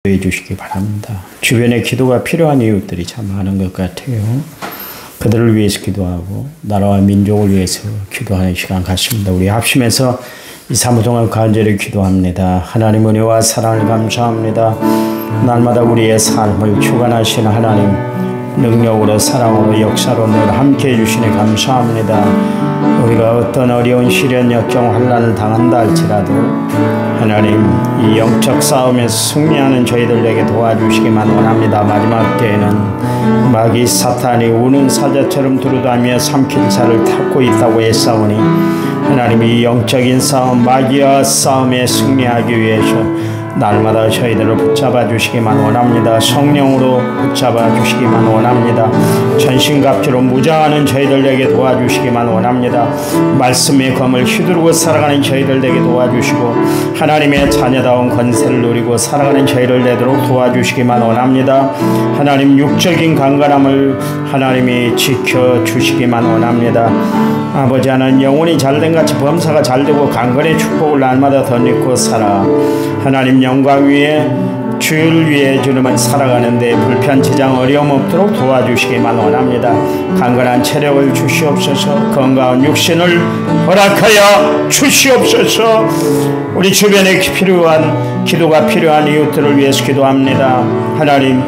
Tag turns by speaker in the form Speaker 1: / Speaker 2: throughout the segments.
Speaker 1: 해 주시기 바랍니다. 주변에 기도가 필요한 이웃들이 참 많은 것 같아요. 그들을 위해서 기도하고 나라와 민족을 위해서 기도하는 시간 같습니다. 우리 합심해서 이 사무 동안 간절히 기도합니다. 하나님 은혜와 사랑을 감사합니다. 날마다 우리의 삶을 주관하시는 하나님, 능력으로 사랑으로 역사로 늘 함께해 주시니 감사합니다. 우리가 어떤 어려운 시련 역경 환난을 당한다 할지라도 하나님, 이 영적 싸움에서 승리하는 저희들에게 도와주시기만 원합니다. 마지막 때에는 마귀 사탄이 우는 사자처럼 두루다니며 삼킬 자를 찾고 있다고 애싸우니 하나님, 이 영적인 싸움, 마귀와 싸움에 승리하기 위해서 날마다 저희들을 붙잡아 주시기만 원합니다. 성령으로 붙잡아 주시기만 원합니다. 전신갑주로 무장하는 저희들에게 도와주시기만 원합니다. 말씀의 검을 휘두르고 살아가는 저희들에게 도와주시고 하나님의 자녀다운 권세를 누리고 살아가는 저희를 되도록 도와주시기만 원합니다. 하나님, 육적인 강건함을 하나님이 지켜주시기만 원합니다. 아버지 하나님, 영혼이 잘된 같이 범사가 잘되고 강건의 축복을 날마다 덧입고 살아 하나님 영광 위에 주를 위해 주님을 살아가는데 불편, 지장, 어려움 없도록 도와주시기만 원합니다. 강건한 체력을 주시옵소서. 건강한 육신을 허락하여 주시옵소서. 우리 주변에 기도가 필요한 이웃들을 위해서 기도합니다. 하나님,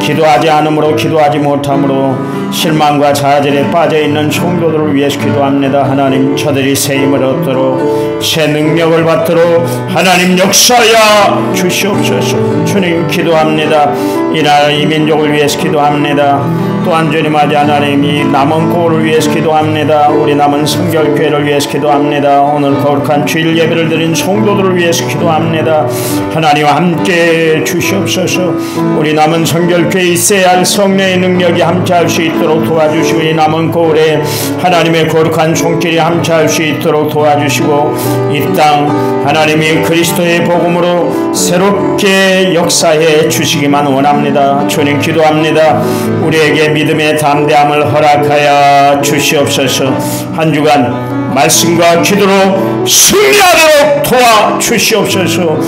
Speaker 1: 기도하지 않으므로 기도하지 못함으로 실망과 좌절에 빠져있는 성도들을 위해서 기도합니다. 하나님, 저들이 새 힘을 얻도록 새 능력을 받도록 하나님 역사하여 주시옵소서. 주님 기도합니다. 이 나라 이 민족을 위해서 기도합니다. 또한 주님 아버지 하나님, 이 남은 고을을 위해서 기도합니다. 우리 남은 성결교회를 위해서 기도합니다. 오늘 거룩한 주일 예배를 드린 성도들을 위해서 기도합니다. 하나님과 함께 주시옵소서. 우리 남은 성결교회에 있어야 할 성령의 능력이 함께할 수 있도록 도와주시고 이 남은 고을에 하나님의 거룩한 손길이 함께할 수 있도록 도와주시고 이 땅 하나님이 그리스도의 복음으로 새롭게 역사해 주시기만 원합니다. 주님 기도합니다. 우리에게 믿음의 담대함을 허락하여 주시옵소서. 한 주간 말씀과 기도로 승리하도록 도와주시옵소서.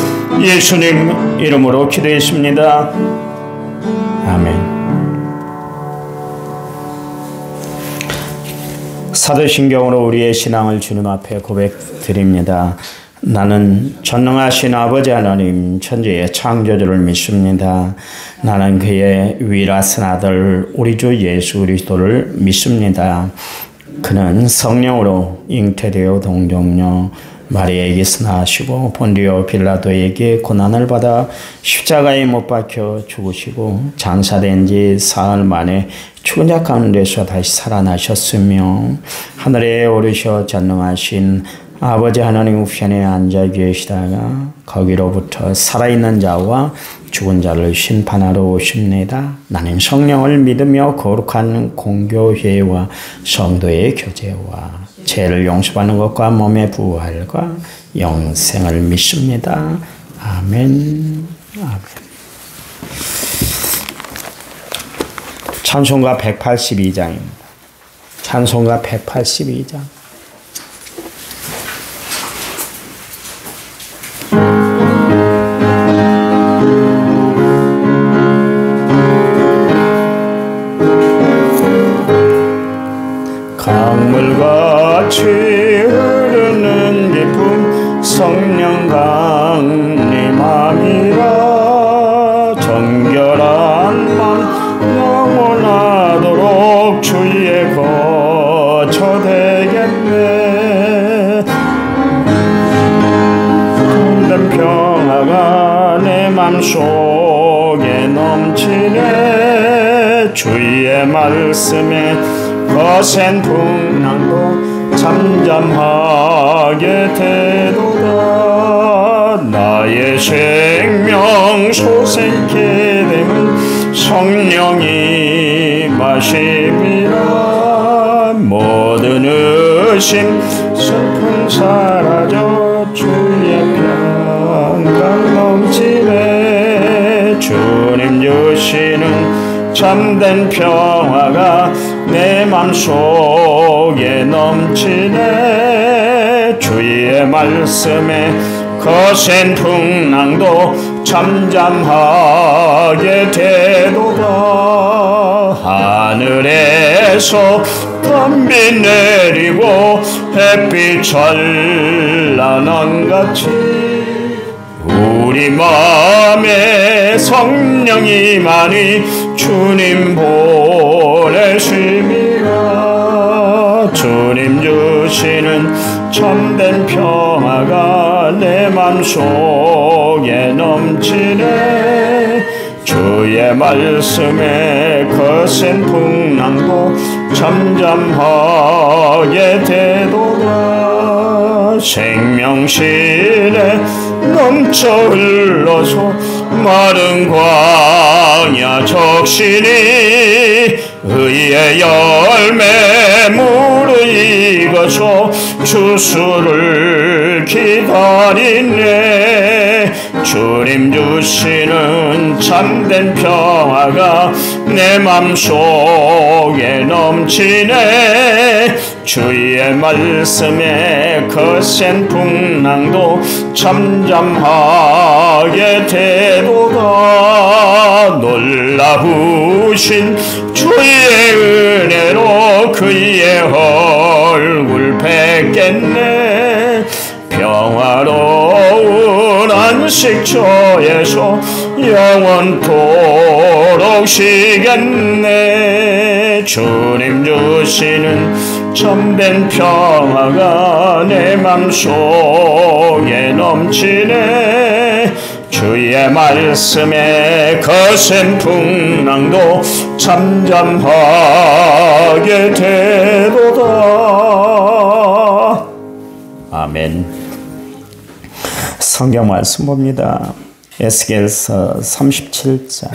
Speaker 1: 예수님 이름으로 기도했습니다. 아멘. 사도신경으로 우리의 신앙을 주님 앞에 고백드립니다. 나는 전능하신 아버지 하나님, 천지의 창조주를 믿습니다. 나는 그의 유일하신 아들 우리 주 예수 그리스도를 믿습니다. 그는 성령으로 잉태되어 동정녀 마리아에게서 나시고 본디오 빌라도에게 고난을 받아 십자가에 못 박혀 죽으시고 장사된 지 사흘 만에 죽은 자 가운데서 다시 살아나셨으며 하늘에 오르셔 전능하신 아버지 하나님 우편에 앉아 계시다가 거기로부터 살아있는 자와 죽은 자를 심판하러 오십니다. 나는 성령을 믿으며 거룩한 공교회와 성도의 교제와 죄를 용서받는 것과 몸의 부활과 영생을 믿습니다. 아멘. 아멘. 찬송가 182장입니다. 찬송가 182장.
Speaker 2: 강물같이 흐르는 기쁨 성령 강림함이라. 정결한 맘 영원하도록 주의 거처 되겠네. 참된 평화가 내 맘속에 넘치네. 주의 말씀에 거센 풍랑도 잠잠하게 되도다. 나의 생명 소생케 되는 성령이 마심이라. 모든 의심 슬픔 사라져 주의 평강 넘치네. 주님 주시는 참된 평화가 내 맘속에 넘치네. 주의 말씀에 거센 풍랑도 잠잠하게 되도다. 하늘에서 단비 내리고 햇빛 찬란한 같이 우리 마음에 성령이 많이 주님 보내심이라. 주님 주시는 참된 평화가 내 맘속에 넘치네. 주의 말씀에 거센 풍랑도 잠잠하게 되도다. 생명실에 넘쳐 흘러서 마른 광야 적신이 의의 열매 무르익어서 주수를 기다리네. 주님 주시는 참된 평화가 내 맘속에 넘치네. 주의 말씀에 거센 풍랑도 잠잠하게 되도다. 놀라우신 주의 은혜로 그의 얼굴 뵙겠네. 평화로운 안식처에서 영원토록 쉬겠네. 주님 주시는 참된 평화가 내 맘속에 넘치네. 주의 말씀에 거센 풍랑도 잠잠하게 되도다. 아멘. 성경 말씀 봅니다. 에스겔서 37장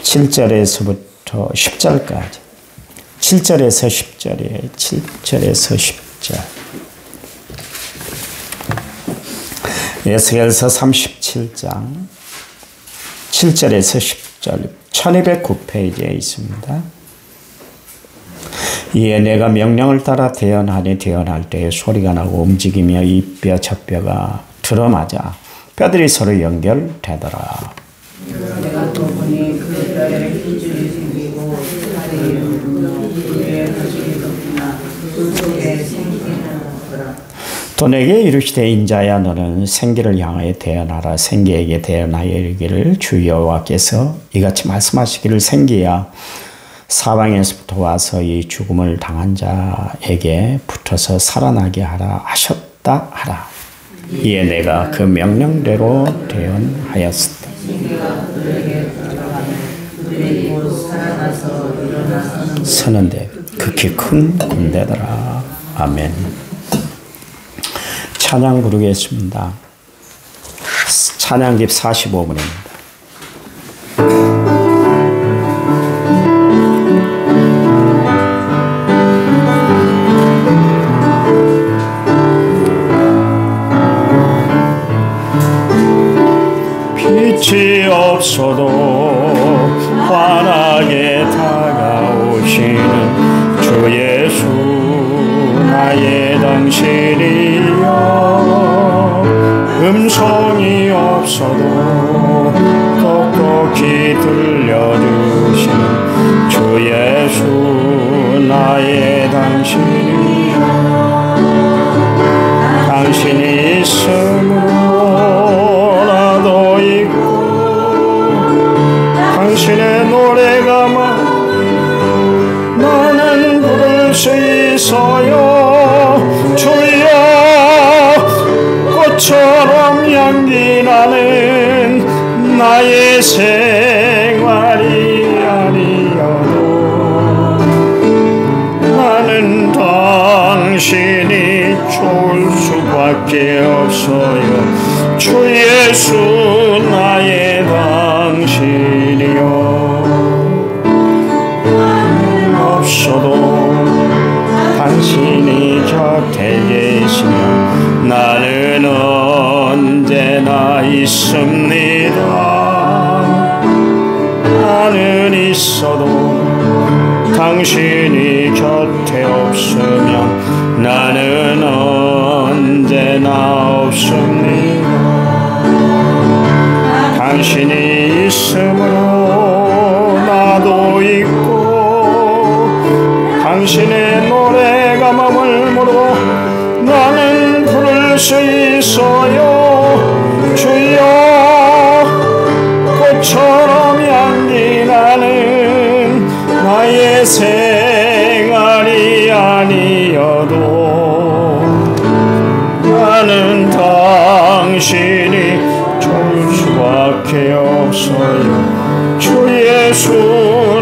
Speaker 2: 7절에서부터 10절까지. 7절에서 10절이에요. 7절에서 10절. 에스겔서 37장 7절에서 10절 1209페이지에 있습니다. 이에 내가 명령을 따라 대언하니 대언할 때에 소리가 나고 움직이며 이 뼈 저 뼈가 들어맞아 뼈들이 서로 연결되더라.
Speaker 3: 내가 또 보니 그 뼈에 핏줄이 생기고 그의 핏줄이 돋구나. 그 속에 생기는 거라.
Speaker 1: 또 내게 이르시되 인자야 너는 생기를 향하여 대언하라. 생기에게 대언하여 이르기를 주 여호와께서 이같이 말씀하시기를 생기야 사방에서부터 와서 이 죽음을 당한 자에게 붙어서 살아나게 하라 하셨다 하라. 이에 내가 그 명령대로 대언하였다. 서는데 극히 큰 군대더라. 아멘. 찬양 부르겠습니다. 찬양집 45분입니다.
Speaker 2: 빛이 없어도 환하게 다가오시는 주 예수 나의 당신이여. 음성이 없어도 똑똑히 들려주시는 주 예수 나의 당신이여. 당신이 있음으로 나도 있고 당신의 노래가 나는 부를 수 있어요. 주여 꽃처럼 향기 나는 나의 생활이 아니어도 나는 당신이 좋을 수밖에 없어요. 주 예수 나의 당신이요. 나는 없어도 당신이 곁에 계시면 나는 언제나 있습니다. 나는 있어도 당신이 곁에 없으면 나는 언제나 없습니다. 당신이 있으므로 나도 있고 당신의 노래가 머물므로 나는 부를 수 있어요. 주여 꽃처럼 향기 나는 나의 생활이 아니어도 나는 당신이 좋을 수밖에 없어요. 주 예수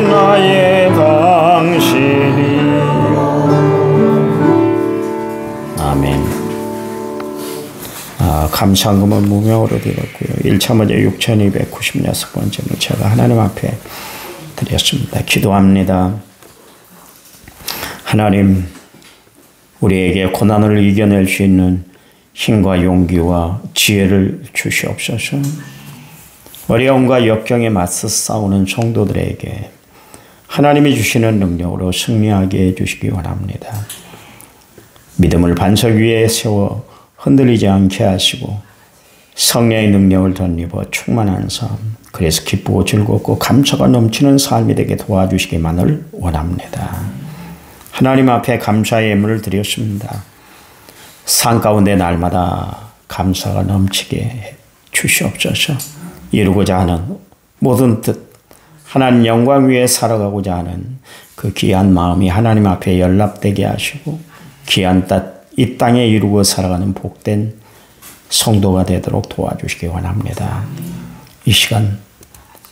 Speaker 2: 나의 당신이요. 아멘. 감사금은 무명으로 드렸고요. 1차 먼저 6,296번째는 제가 하나님 앞에 드렸습니다. 기도합니다. 하나님, 우리에게 고난을 이겨낼 수 있는 힘과 용기와 지혜를 주시옵소서. 어려움과 역경에 맞서 싸우는 성도들에게 하나님이 주시는 능력으로 승리하게 해주시기 원합니다. 믿음을 반석 위에 세워 흔들리지 않게 하시고 성령의 능력을 덧입어 충만한 삶, 그래서 기쁘고 즐겁고 감사가 넘치는 삶이 되게 도와주시기만을 원합니다. 하나님 앞에 감사의 예물을 드렸습니다. 산 가운데 날마다 감사가 넘치게 주시옵소서. 이루고자 하는 모든 뜻, 하나님 영광 위에 살아가고자 하는 그 귀한 마음이 하나님 앞에 연락되게 하시고 귀한 뜻, 이 땅에 이루고 살아가는 복된 성도가 되도록 도와주시기 원합니다. 이 시간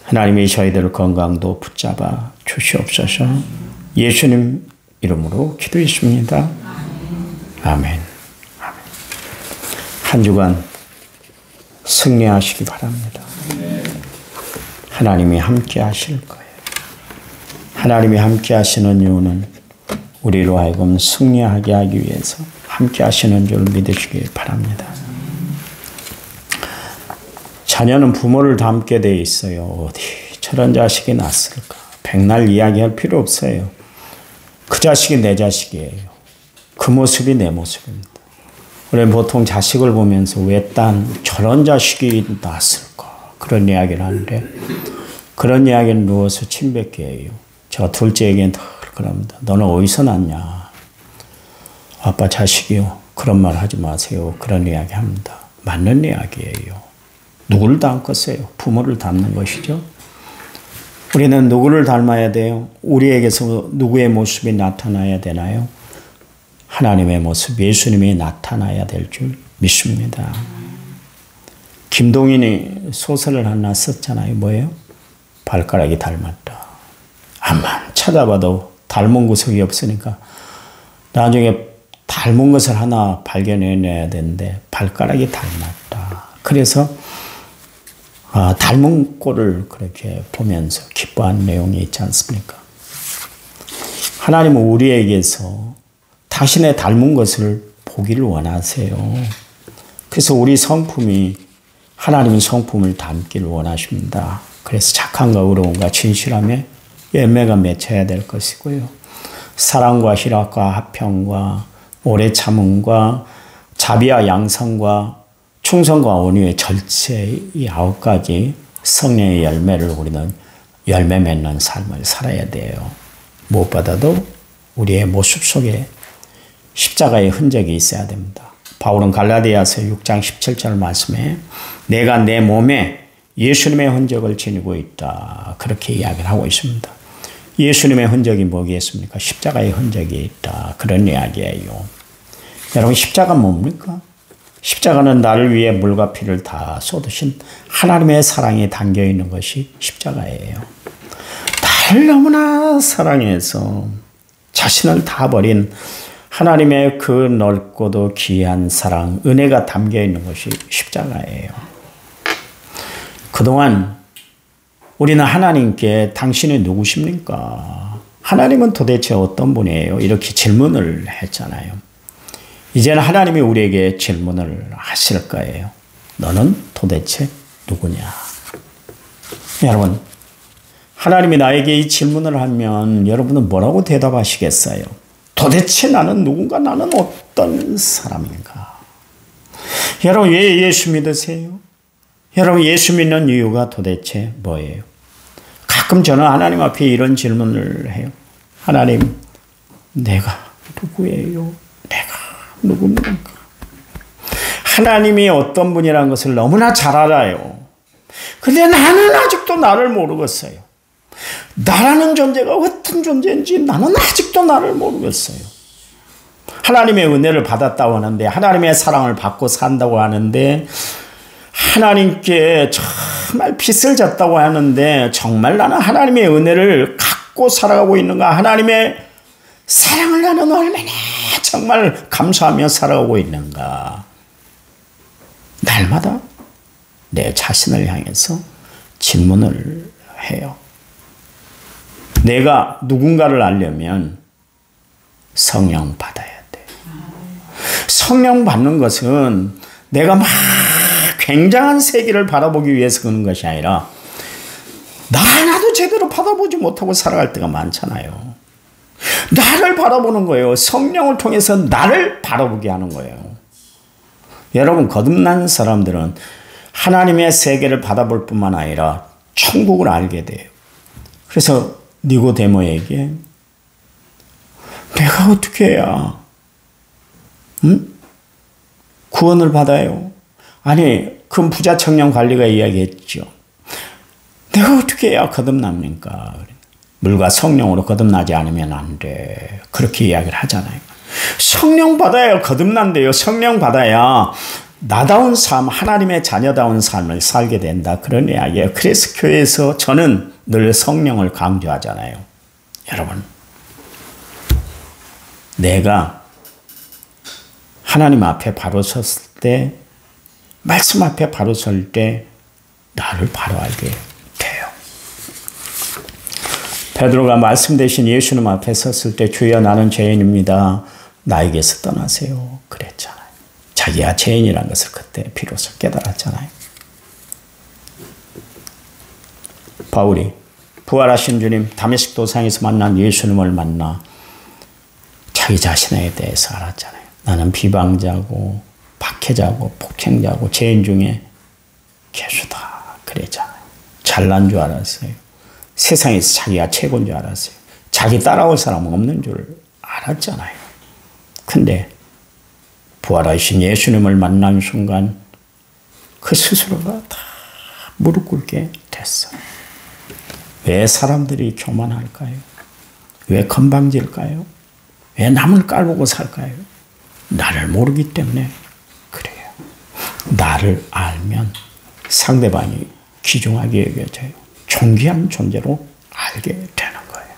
Speaker 2: 하나님이 저희들 건강도 붙잡아 주시옵소서. 예수님 이름으로 기도했습니다. 아멘. 한 주간 승리하시기 바랍니다. 하나님이 함께 하실 거예요. 하나님이 함께 하시는 이유는 우리로 하여금 승리하게 하기 위해서 함께 하시는 줄 믿으시기 바랍니다. 자녀는 부모를 닮게 돼 있어요. 어디 저런 자식이 났을까? 백날 이야기할 필요 없어요. 그 자식이 내 자식이에요. 그 모습이 내 모습입니다. 우리는 보통 자식을 보면서 왜 저런 자식이 났을까? 그런 이야기를 하는데 그런 이야기는 누워서 침뱉게 해요. 제가 둘째에게는 늘 그럽니다. 너는 어디서 났냐? 아빠 자식이요. 그런 말 하지 마세요. 그런 이야기 합니다. 맞는 이야기예요. 누구를 닮겠어요? 부모를 닮는 것이죠. 우리는 누구를 닮아야 돼요? 우리에게서 누구의 모습이 나타나야 되나요? 하나님의 모습, 예수님이 나타나야 될 줄 믿습니다. 김동인이 소설을 하나 썼잖아요. 뭐예요? 발가락이 닮았다. 암만 찾아봐도 닮은 구석이 없으니까 나중에 닮은 것을 하나 발견해내야 되는데 발가락이 닮았다. 그래서 닮은 꼴을 그렇게 보면서 기뻐하는 내용이 있지 않습니까? 하나님은 우리에게서 당신의 닮은 것을 보기를 원하세요. 그래서 우리 성품이 하나님의 성품을 닮기를 원하십니다. 그래서 착함과 의로움과 진실함에 열매가 맺혀야 될 것이고요. 사랑과 희락과 화평과 오래 참음과 자비와 양성과 충성과 온유의 절제 이 9가지 성령의 열매를 우리는 열매 맺는 삶을 살아야 돼요. 무엇보다도 우리의 모습 속에 십자가의 흔적이 있어야 됩니다. 바울은 갈라디아서 6장 17절 말씀에 내가 내 몸에 예수님의 흔적을 지니고 있다. 그렇게 이야기를 하고 있습니다. 예수님의 흔적이 뭐겠습니까? 십자가의 흔적이 있다. 그런 이야기예요. 여러분 십자가 뭡니까? 십자가는 나를 위해 물과 피를 다 쏟으신 하나님의 사랑이 담겨있는 것이 십자가예요. 나를 너무나 사랑해서 자신을 다 버린 하나님의 그 넓고도 귀한 사랑, 은혜가 담겨있는 것이 십자가예요. 그동안 우리는 하나님께 당신이 누구십니까? 하나님은 도대체 어떤 분이에요? 이렇게 질문을 했잖아요. 이제는 하나님이 우리에게 질문을 하실 거예요. 너는 도대체 누구냐? 여러분, 하나님이 나에게 이 질문을 하면 여러분은 뭐라고 대답하시겠어요? 도대체 나는 누군가? 나는 어떤 사람인가? 여러분 왜 예수 믿으세요?
Speaker 1: 여러분 예수 믿는 이유가 도대체 뭐예요? 가끔 저는 하나님 앞에 이런 질문을 해요. 하나님, 내가 누구예요? 내가 누굽니까? 하나님이 어떤 분이라는 것을 너무나 잘 알아요. 근데 나는 아직도 나를 모르겠어요. 나라는 존재가 어떤 존재인지 나는 아직도 나를 모르겠어요. 하나님의 은혜를 받았다고 하는데, 하나님의 사랑을 받고 산다고 하는데, 하나님께 정말 빚을 졌다고 하는데, 정말 나는 하나님의 은혜를 갖고 살아가고 있는가? 하나님의 사랑을 나는 얼마나 정말 감사하며 살아가고 있는가? 날마다 내 자신을 향해서 질문을 해요. 내가 누군가를 알려면 성령 받아야 돼. 성령 받는 것은 내가 막 굉장한 세계를 바라보기 위해서 그런 것이 아니라 나 하나도 제대로 받아보지 못하고 살아갈 때가 많잖아요. 나를 바라보는 거예요. 성령을 통해서 나를 바라보게 하는 거예요. 여러분, 거듭난 사람들은 하나님의 세계를 받아볼 뿐만 아니라 천국을 알게 돼요. 그래서 니고데모에게 내가 어떻게 해야 구원을 받아요? 아니, 그 부자 청년 관리가 이야기했죠. 내가 어떻게 해야 거듭납니까? 물과 성령으로 거듭나지 않으면 안 돼. 그렇게 이야기를 하잖아요. 성령 받아야 거듭난대요. 성령 받아야 나다운 삶, 하나님의 자녀다운 삶을 살게 된다. 그런 이야기예요. 그래서 교회에서 저는 늘 성령을 강조하잖아요. 여러분, 내가 하나님 앞에 바로 섰을 때, 말씀 앞에 바로 설 때 나를 바로 알게 돼요. 베드로가 말씀 대신 예수님 앞에 섰을 때 주여 나는 죄인입니다. 나에게서 떠나세요. 그랬잖아요. 자기가 죄인이라는 것을 그때 비로소 깨달았잖아요. 바울이 부활하신 주님 다메섹 도상에서 만난 예수님을 만나 자기 자신에 대해서 알았잖아요. 나는 비방자고 박해자고 폭행자고 죄인 중에 괴수다. 그랬잖아요. 잘난 줄 알았어요. 세상에서 자기가 최고인 줄 알았어요. 자기 따라올 사람은 없는 줄 알았잖아요. 근데 부활하신 예수님을 만난 순간 그 스스로가 다 무릎 꿇게 됐어요. 왜 사람들이 교만할까요? 왜 건방질까요? 왜 남을 깔보고 살까요? 나를 모르기 때문에 그래요. 나를 알면 상대방이 귀중하게 여겨져요. 존귀한 존재로 알게 되는 거예요.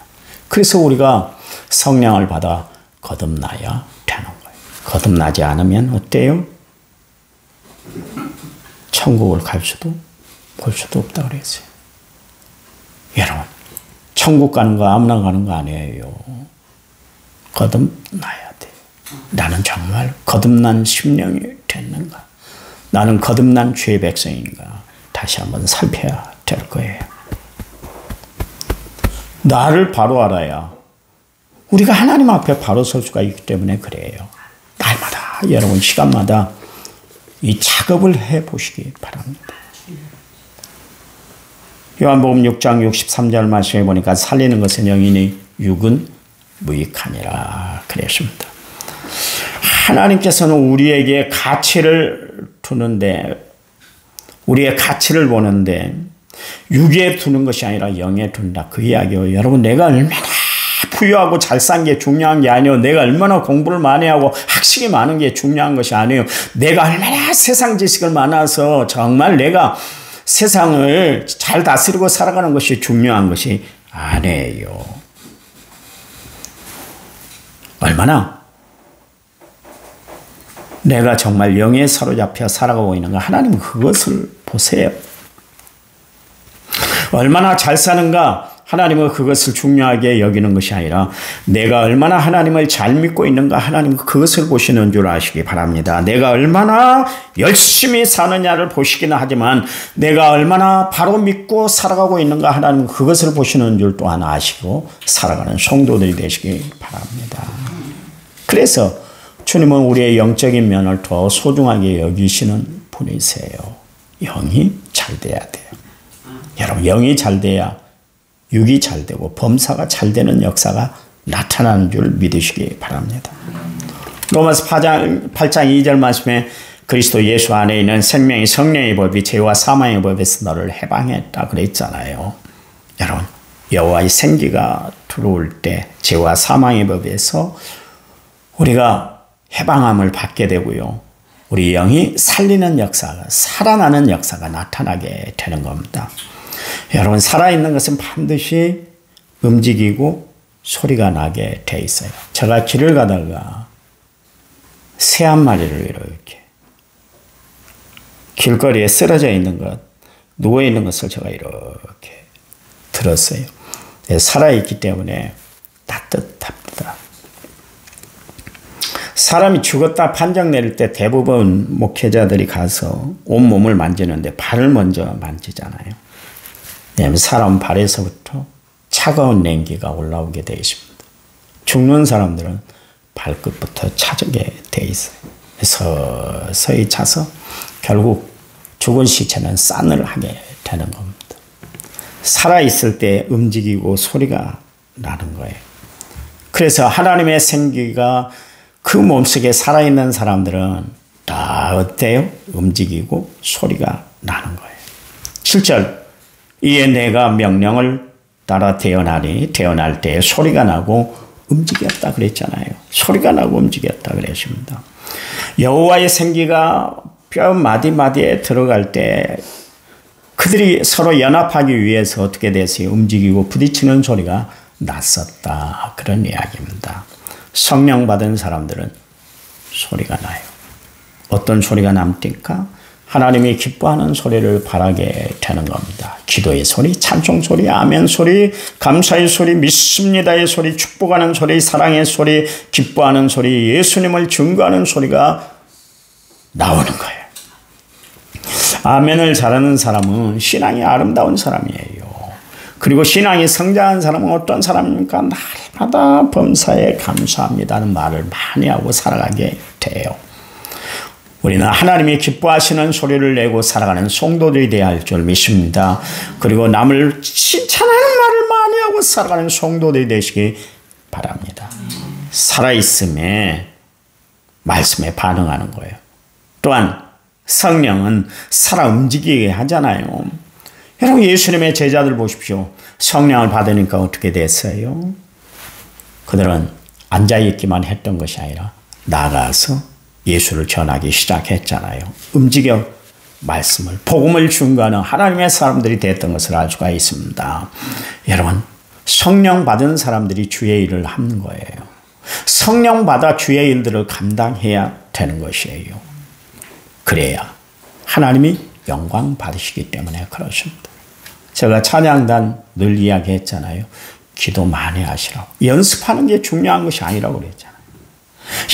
Speaker 1: 그래서 우리가 성령을 받아 거듭나야 되는 거예요. 거듭나지 않으면 어때요? 천국을 갈 수도 볼 수도 없다고 그랬어요. 여러분, 천국 가는 거 아무나 가는 거 아니에요. 거듭나야 돼요. 나는 정말 거듭난 심령이 됐는가? 나는 거듭난 주의 백성인가? 다시 한번 살펴야 될 거예요. 나를 바로 알아야 우리가 하나님 앞에 바로 설 수가 있기 때문에 그래요. 날마다 여러분 시간마다 이 작업을 해보시기 바랍니다. 요한복음 6장 63절 말씀해 보니까 살리는 것은 영이니 육은 무익하니라 그랬습니다. 하나님께서는 우리에게 가치를 두는데, 우리의 가치를 보는데 육에 두는 것이 아니라 영에 둔다. 그 이야기예요. 여러분, 내가 얼마나 부유하고 잘 산 게 중요한 게 아니에요. 내가 얼마나 공부를 많이 하고 학식이 많은 게 중요한 것이 아니에요. 내가 얼마나 세상 지식을 많아서 정말 내가 세상을 잘 다스리고 살아가는 것이 중요한 것이 아니에요. 얼마나 내가 정말 영에 사로잡혀 살아가고 있는가, 하나님은 그것을 보세요. 얼마나 잘 사는가, 하나님은 그것을 중요하게 여기는 것이 아니라 내가 얼마나 하나님을 잘 믿고 있는가, 하나님은 그것을 보시는 줄 아시기 바랍니다. 내가 얼마나 열심히 사느냐를 보시기는 하지만 내가 얼마나 바로 믿고 살아가고 있는가, 하나님은 그것을 보시는 줄 또한 아시고 살아가는 성도들이 되시기 바랍니다. 그래서 주님은 우리의 영적인 면을 더 소중하게 여기시는 분이세요. 영이
Speaker 2: 잘 돼야 돼요. 여러분 영이 잘 돼야 육이 잘 되고 범사가 잘 되는 역사가 나타나는 줄 믿으시기 바랍니다. 로마서 8장 2절 말씀에 그리스도 예수 안에 있는 생명의 성령의 법이 죄와 사망의 법에서 너를 해방했다 그랬잖아요. 여러분 여호와의 생기가 들어올 때 죄와 사망의 법에서 우리가 해방함을 받게 되고요. 우리 영이 살리는 역사가 살아나는 역사가 나타나게 되는 겁니다. 여러분 살아있는 것은 반드시 움직이고 소리가 나게 돼 있어요. 제가 길을 가다가 새 한 마리를 이렇게 길거리에 쓰러져 있는 것, 누워 있는 것을 제가 이렇게 들었어요. 살아있기 때문에 따뜻합니다. 사람이 죽었다 판정 내릴 때 대부분 목회자들이 가서 온몸을 만지는데 발을 먼저 만지잖아요. 왜냐하면 사람 발에서부터 차가운 냉기가 올라오게 되어 있습니다. 죽는 사람들은 발끝부터 차게 되어 있어요. 서서히 차서 결국 죽은 시체는 싸늘하게 되는 겁니다. 살아있을 때 움직이고 소리가 나는 거예요. 그래서 하나님의 생기가 그 몸속에 살아있는 사람들은 다 어때요? 움직이고 소리가 나는 거예요. 7절 이에 내가 명령을 따라 태어나니 태어날 때 소리가 나고 움직였다 그랬잖아요. 소리가 나고 움직였다 그랬습니다. 여호와의 생기가 뼈 마디마디에 들어갈 때 그들이 서로 연합하기 위해서 어떻게 됐어요? 움직이고 부딪히는 소리가 났었다. 그런 이야기입니다. 성령 받은 사람들은 소리가 나요. 어떤 소리가 남니까? 하나님이 기뻐하는 소리를 바라게 되는 겁니다. 기도의 소리, 찬송 소리, 아멘 소리, 감사의 소리, 믿습니다의 소리, 축복하는 소리, 사랑의 소리, 기뻐하는 소리, 예수님을 증거하는 소리가 나오는 거예요. 아멘을 잘하는 사람은 신앙이 아름다운 사람이에요. 그리고 신앙이 성장한 사람은 어떤 사람입니까? 날마다 범사에 감사합니다는 말을 많이 하고 살아가게 돼요. 우리는 하나님이 기뻐하시는 소리를 내고 살아가는 성도들이 되어야 할 줄 믿습니다. 그리고 남을 칭찬하는 말을 많이 하고 살아가는 성도들이 되시기 바랍니다. 살아있음에 말씀에 반응하는 거예요. 또한 성령은 살아 움직이게 하잖아요. 여러분 예수님의 제자들 보십시오. 성령을 받으니까 어떻게 됐어요? 그들은 앉아있기만 했던 것이 아니라 나가서 예수를 전하기 시작했잖아요. 움직여 말씀을 복음을 증거하는 하나님의 사람들이 됐던 것을 알 수가 있습니다. 여러분 성령 받은 사람들이 주의 일을 하는 거예요. 성령 받아 주의 일들을 감당해야 되는 것이에요. 그래야 하나님이 영광 받으시기 때문에 그렇습니다. 제가 찬양단 늘 이야기했잖아요. 기도 많이 하시라고. 연습하는 게 중요한 것이 아니라고 그랬잖아요.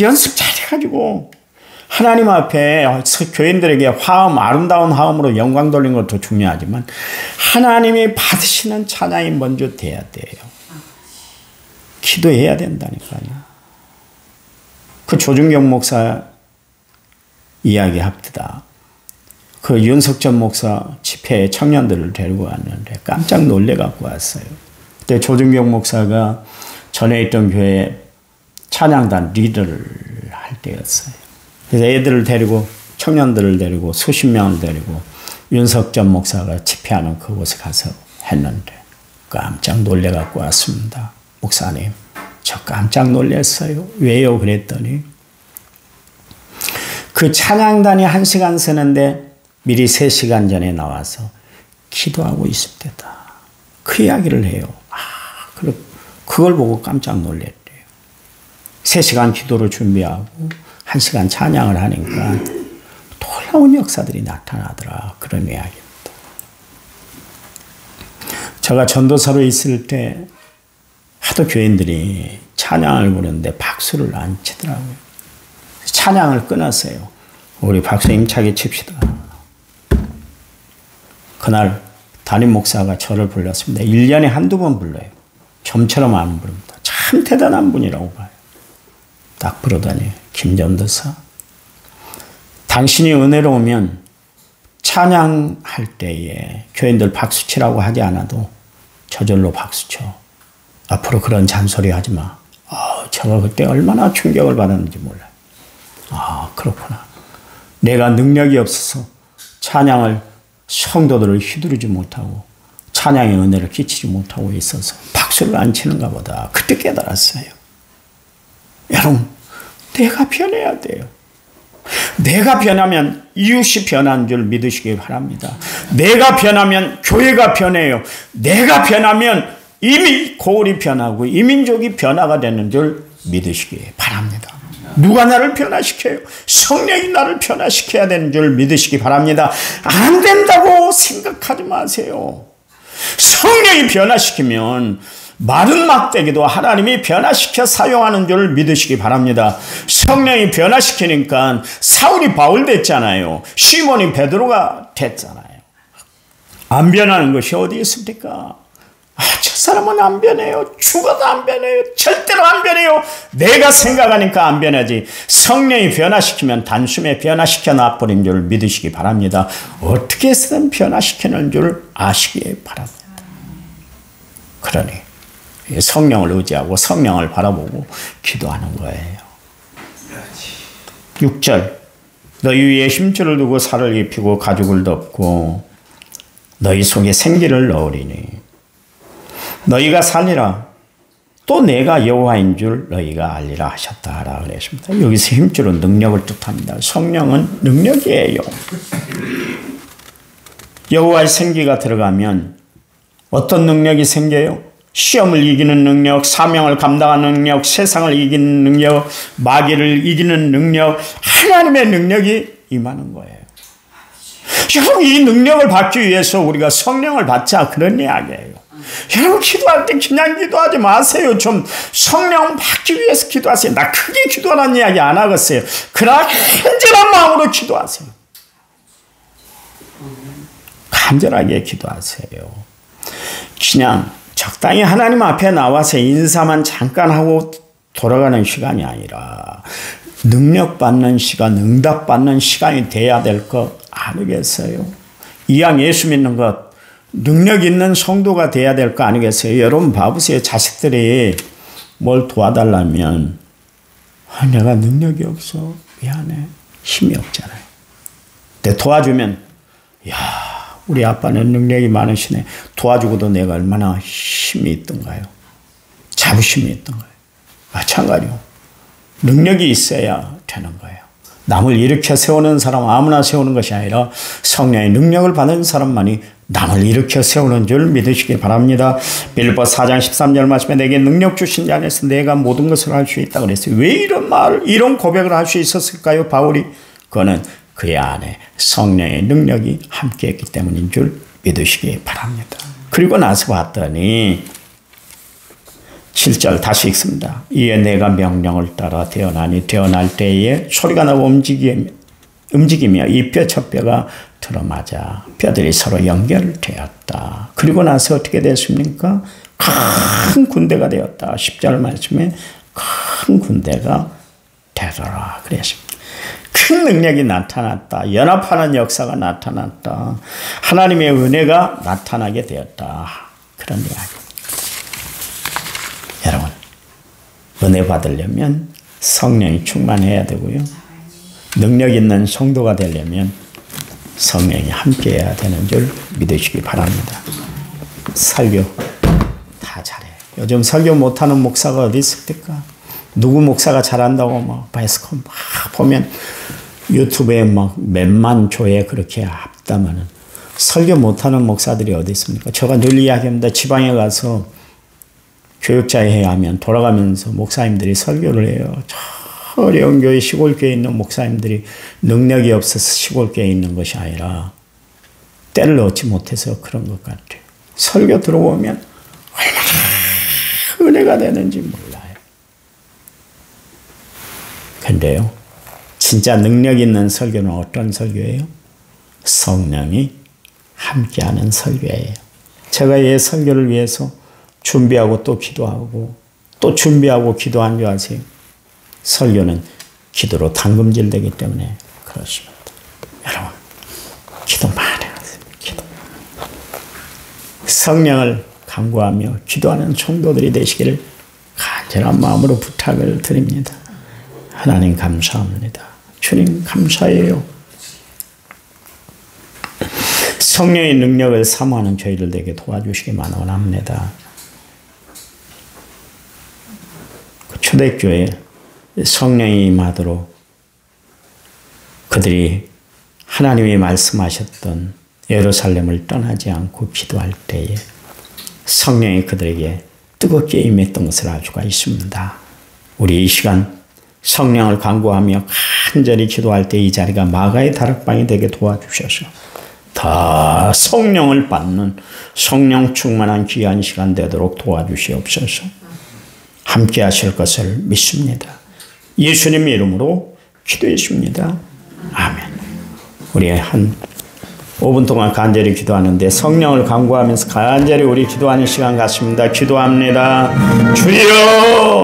Speaker 2: 연습 잘해가지고 하나님 앞에 교인들에게 화음, 아름다운 화음으로 영광 돌리는 것도 중요하지만 하나님이 받으시는 찬양이 먼저 돼야 돼요. 기도해야 된다니까요. 그 조중경 목사 이야기합니다. 그 윤석전 목사 집회에 청년들을 데리고 왔는데 깜짝 놀래 갖고 왔어요. 그때 조중경 목사가 전에 있던 교회에 찬양단 리더를 할 때였어요. 그래서 애들을 데리고 청년들을 데리고 수십 명을 데리고 윤석전 목사가 집회하는 그곳에 가서 했는데 깜짝 놀래 갖고 왔습니다. 목사님, 저 깜짝 놀랐어요. 왜요? 그랬더니 그 찬양단이 1시간 쓰는데 미리 3시간 전에 나와서 기도하고 있습니다. 그 이야기를 해요. 그걸 보고 깜짝 놀랐대요. 3시간 기도를 준비하고 1시간 찬양을 하니까 놀라운 역사들이 나타나더라. 그런 이야기입니다. 제가 전도사로 있을 때 하도 교인들이 찬양을 부르는데 박수를 안 치더라고요. 찬양을 끊었어요. 우리 박수 힘차게 칩시다. 그날 담임 목사가 저를 불렀습니다. 1년에 한두 번 불러요. 좀처럼 안 부릅니다. 참 대단한 분이라고 봐요. 딱 부르더니 김전도사, 당신이 은혜로우면
Speaker 1: 찬양할 때에 교인들 박수치라고 하지 않아도 저절로 박수쳐. 앞으로 그런 잔소리 하지 마. 제가 그때 얼마나 충격을 받았는지 몰라요. 그렇구나. 내가 능력이 없어서 찬양을 성도들을 휘두르지 못하고 찬양의 은혜를 끼치지 못하고 있어서 박수를 안 치는가 보다. 그때 깨달았어요. 여러분, 내가 변해야 돼요. 내가 변하면 이웃이 변한 줄 믿으시기 바랍니다. 내가 변하면 교회가 변해요. 내가 변하면 이미 고을이 변하고 이민족이 변화가 되는 줄 믿으시기 바랍니다. 누가 나를 변화시켜요? 성령이 나를 변화시켜야 되는 줄 믿으시기 바랍니다. 안 된다고 생각하지 마세요. 성령이 변화시키면 마른 막대기도 하나님이 변화시켜 사용하는 줄 믿으시기 바랍니다. 성령이 변화시키니까 사울이 바울 됐잖아요. 시몬이 베드로가 됐잖아요. 안 변하는 것이 어디 있습니까? 저 사람은 안 변해요. 죽어도 안 변해요. 절대로 안 변해요. 내가 생각하니까 안 변하지. 성령이 변화시키면 단숨에 변화시켜 놔버린 줄 믿으시기 바랍니다. 어떻게 해서든 변화시키는 줄 아시기 바랍니다. 그러니 성령을 의지하고 성령을 바라보고 기도하는 거예요. 6절 너희 위에 힘줄을 두고 살을 입히고 가죽을 덮고 너희 속에 생기를 넣으리니 너희가 살리라 또 내가 여호와인 줄 너희가 알리라 하셨다 하라 그랬습니다. 여기서 힘줄은 능력을 뜻합니다. 성령은 능력이에요. 여호와의 생기가 들어가면 어떤 능력이 생겨요? 시험을 이기는 능력, 사명을 감당하는 능력, 세상을 이기는 능력, 마귀를 이기는 능력, 하나님의 능력이 임하는 거예요. 여러분, 이 능력을 받기 위해서 우리가 성령을 받자 그런 이야기예요. 여러분, 기도할 때 그냥 기도하지 마세요. 좀 성령 받기 위해서 기도하세요. 나 크게 기도하라는 이야기 안 하겠어요. 그러나 간절한 마음으로 기도하세요. 간절하게 기도하세요. 그냥 적당히 하나님 앞에 나와서 인사만 잠깐 하고 돌아가는 시간이 아니라 능력받는 시간, 응답받는 시간이 돼야 될 것 아니겠어요? 이왕 예수 믿는 것, 능력 있는 성도가 돼야 될 거 아니겠어요? 여러분 봐보세요. 자식들이 뭘 도와달라면 내가 능력이 없어. 미안해. 힘이 없잖아요. 근데 도와주면 우리 아빠는 능력이 많으시네. 도와주고도 내가 얼마나 힘이 있던가요? 자부심이 있던가요? 마찬가지로 능력이 있어야 되는 거예요. 남을 일으켜 세우는 사람 아무나 세우는 것이 아니라 성령의 능력을 받은 사람만이 남을 일으켜 세우는 줄 믿으시기 바랍니다. 빌립보 4장 13절 말씀에 내게 능력 주신 자 안에서 내가 모든 것을 할 수 있다고 그랬어요. 왜 이런 말을, 이런 고백을 할 수 있었을까요? 바울이? 그거는 그의 안에 성령의 능력이 함께했기 때문인 줄 믿으시기 바랍니다. 그리고 나서 봤더니 7절 다시 읽습니다. 이에 내가 명령을 따라 태어나니 태어날 때에 소리가 나고 움직이며 이 뼈 첫 뼈가 들어맞아 뼈들이 서로 연결되었다. 그리고 나서 어떻게 됐습니까? 큰 군대가 되었다. 10절 말씀에 큰 군대가 되더라 그랬습니다. 큰 능력이 나타났다. 연합하는 역사가 나타났다. 하나님의 은혜가 나타나게 되었다. 그런 이야기. 여러분, 은혜 받으려면 성령이 충만해야 되고요. 능력 있는 성도가 되려면 성령이 함께해야 되는 줄 믿으시기 바랍니다. 설교 다 잘해. 요즘 설교 못하는 목사가 어디 있습니까? 누구 목사가 잘한다고 막 베스컴 막 보면 유튜브에 막 몇만 조회 그렇게 합다마는 설교 못하는 목사들이 어디 있습니까? 제가 늘 이야기합니다. 지방에 가서 교육자회 하면 돌아가면서 목사님들이 설교를 해요. 저 어려운 교회 시골교회에 있는 목사님들이 능력이 없어서 시골교회에 있는 것이 아니라 때를 얻지 못해서 그런 것 같아요. 설교 들어보면 얼마나 은혜가 되는지 몰라요. 근데요, 진짜 능력 있는 설교는 어떤 설교예요? 성령이 함께하는 설교예요. 제가 이 설교를 위해서 준비하고 또 기도하고 또 준비하고 기도한 줄 아세요? 설교는 기도로 담금질되기 때문에 그렇습니다. 여러분, 기도 많이 성령을 간구하며 기도하는 성도들이 되시기를 간절한 마음으로 부탁을 드립니다. 하나님 감사합니다. 주님 감사해요. 성령의 능력을 사모하는 저희들 되게 도와주시기만 원합니다. 초대교회 성령이 임하도록 그들이 하나님이 말씀하셨던 예루살렘을 떠나지 않고 기도할 때에 성령이 그들에게 뜨겁게 임했던 것을 알 수가 있습니다. 우리 이 시간 성령을 간구하며 간절히 기도할 때 이 자리가 마가의 다락방이 되게 도와주셔서 더 성령을 받는 성령 충만한 귀한 시간 되도록 도와주시옵소서. 함께 하실 것을 믿습니다. 예수님의 이름으로 기도했습니다. 아멘. 우리 한 5분 동안 간절히 기도하는데 성령을 간구하면서 간절히 우리 기도하는 시간 같습니다. 기도합니다. 주여!